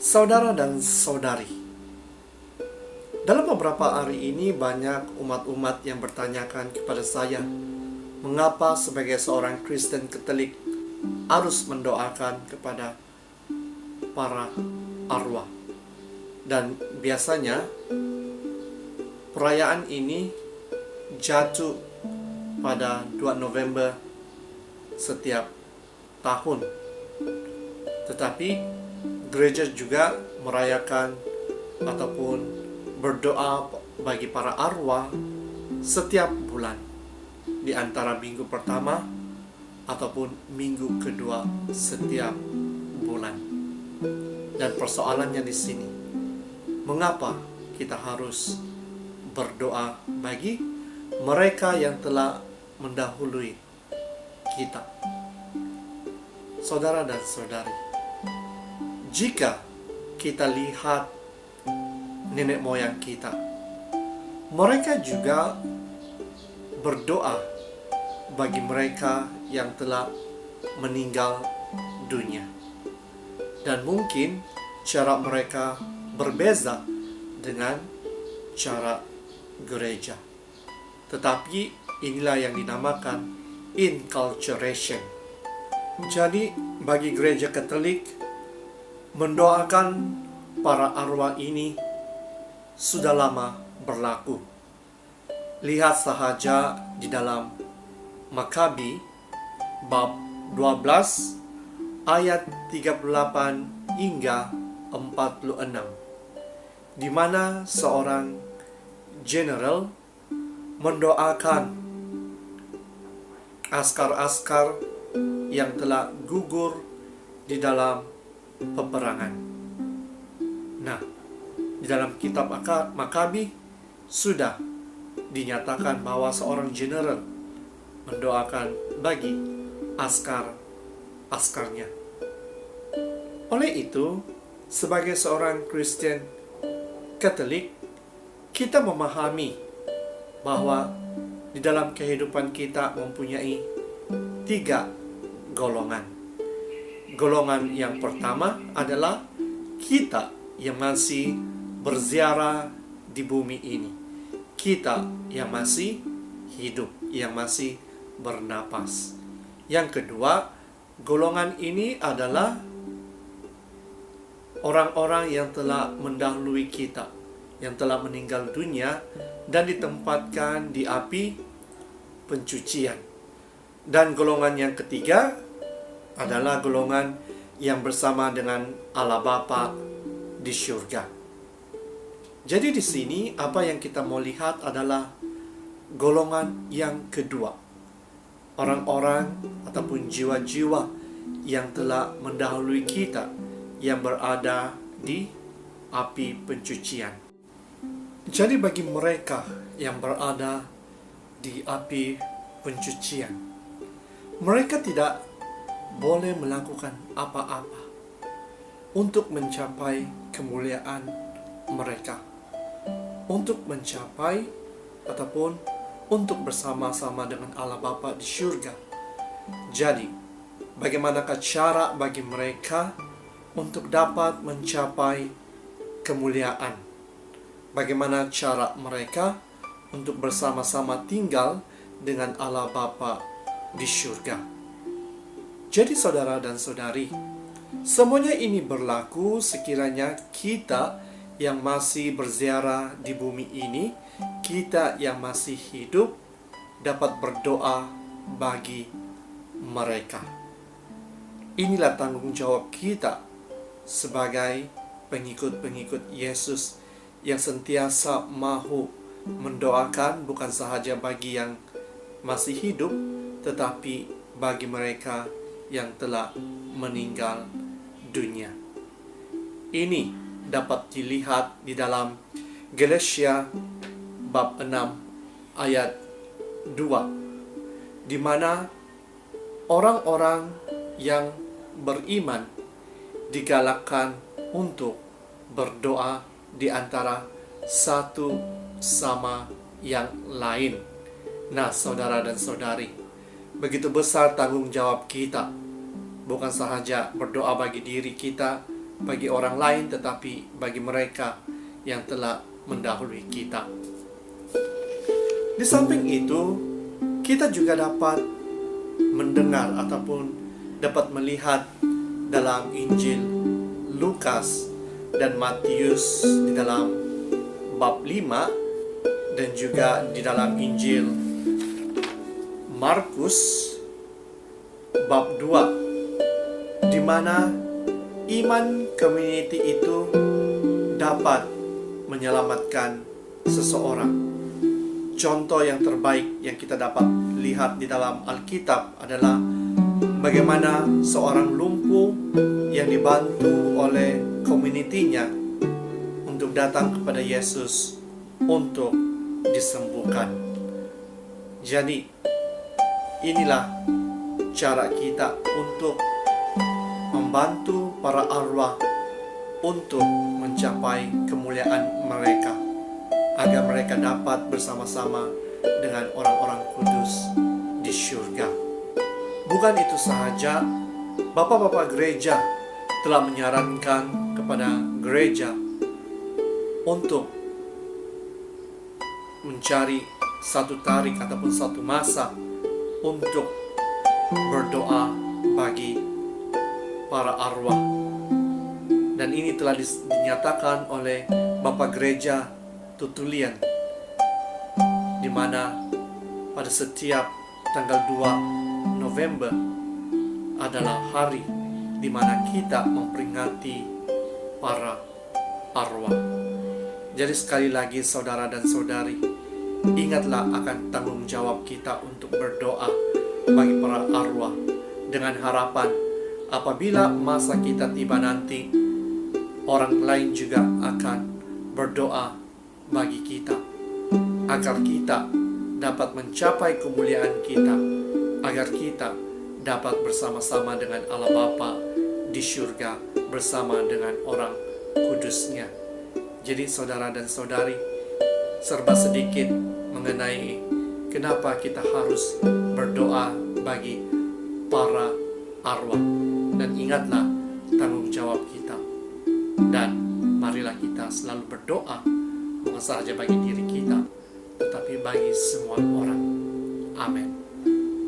Saudara dan saudari, dalam beberapa hari ini banyak umat-umat yang bertanyakan kepada saya, mengapa sebagai seorang Kristen Katolik harus mendoakan kepada para arwah. Dan biasanya perayaan ini jatuh pada 2 November setiap tahun. Tetapi gereja juga merayakan ataupun berdoa bagi para arwah setiap bulan, di antara minggu pertama ataupun minggu kedua setiap bulan. Dan persoalannya di sini, mengapa kita harus berdoa bagi mereka yang telah mendahului kita? Saudara dan saudari, jika kita lihat nenek moyang kita, mereka juga berdoa bagi mereka yang telah meninggal dunia. Dan mungkin cara mereka berbeza dengan cara gereja. Tetapi inilah yang dinamakan inculturation. Jadi bagi gereja Katolik, mendoakan para arwah ini sudah lama berlaku. Lihat sahaja di dalam Makabi bab 12 ayat 38 hingga 46, di mana seorang general mendoakan askar-askar yang telah gugur di dalam peperangan. Nah, di dalam kitab Makabi sudah dinyatakan bahwa seorang general mendoakan bagi askar-askarnya. Oleh itu, sebagai seorang Kristen Katolik, kita memahami bahwa di dalam kehidupan kita mempunyai 3 golongan. Golongan yang pertama adalah kita yang masih berziarah di bumi ini. Kita yang masih hidup, yang masih bernapas. Yang kedua, golongan ini adalah orang-orang yang telah mendahului kita, yang telah meninggal dunia dan ditempatkan di api pencucian. Dan golongan yang ketiga adalah golongan yang bersama dengan Allah Bapa di surga. Jadi di sini apa yang kita mau lihat adalah golongan yang kedua. Orang-orang ataupun jiwa-jiwa yang telah mendahului kita, yang berada di api pencucian. Jadi bagi mereka yang berada di api pencucian, mereka tidak boleh melakukan apa-apa untuk mencapai kemuliaan mereka, untuk mencapai ataupun untuk bersama-sama dengan Allah Bapa di surga. Jadi, bagaimanakah cara bagi mereka untuk dapat mencapai kemuliaan? Bagaimana cara mereka untuk bersama-sama tinggal dengan Allah Bapa di surga? Jadi saudara dan saudari, semuanya ini berlaku sekiranya kita yang masih berziarah di bumi ini, kita yang masih hidup, dapat berdoa bagi mereka. Inilah tanggung jawab kita sebagai pengikut-pengikut Yesus yang sentiasa mahu mendoakan bukan sahaja bagi yang masih hidup, tetapi bagi mereka yang telah meninggal dunia. Ini dapat dilihat di dalam Galatia bab 6 ayat 2, di mana orang-orang yang beriman digalakkan untuk berdoa di antara satu sama yang lain. Nah, saudara dan saudari, begitu besar tanggung jawab kita, bukan sahaja berdoa bagi diri kita, bagi orang lain, tetapi bagi mereka yang telah mendahului kita. Di samping itu, kita juga dapat mendengar ataupun dapat melihat dalam Injil Lukas dan Matius di dalam bab 5 dan juga di dalam Injil Markus bab 2, di mana iman community itu dapat menyelamatkan seseorang. Contoh yang terbaik yang kita dapat lihat di dalam Alkitab adalah bagaimana seorang lumpuh yang dibantu oleh komunitinya untuk datang kepada Yesus untuk disembuhkan. Jadi, inilah cara kita untuk membantu para arwah untuk mencapai kemuliaan mereka, agar mereka dapat bersama-sama dengan orang-orang kudus di syurga. Bukan itu sahaja, bapak-bapak gereja telah menyarankan kepada gereja untuk mencari satu tarik ataupun satu masa untuk berdoa bagi para arwah. Dan ini telah dinyatakan oleh Bapak Gereja Tutulian, di mana pada setiap tanggal 2 November adalah hari di mana kita memperingati para arwah. Jadi sekali lagi saudara dan saudari, ingatlah akan tanggung jawab kita untuk berdoa bagi para arwah, dengan harapan apabila masa kita tiba nanti, orang lain juga akan berdoa bagi kita, agar kita dapat mencapai kemuliaan kita, agar kita dapat bersama-sama dengan Allah Bapa di syurga, bersama dengan orang kudusnya. Jadi saudara dan saudari, serba sedikit mengenai kenapa kita harus berdoa bagi para arwah. Dan ingatlah tanggung jawab kita. Dan marilah kita selalu berdoa, bukan saja bagi diri kita, tetapi bagi semua orang. Amin.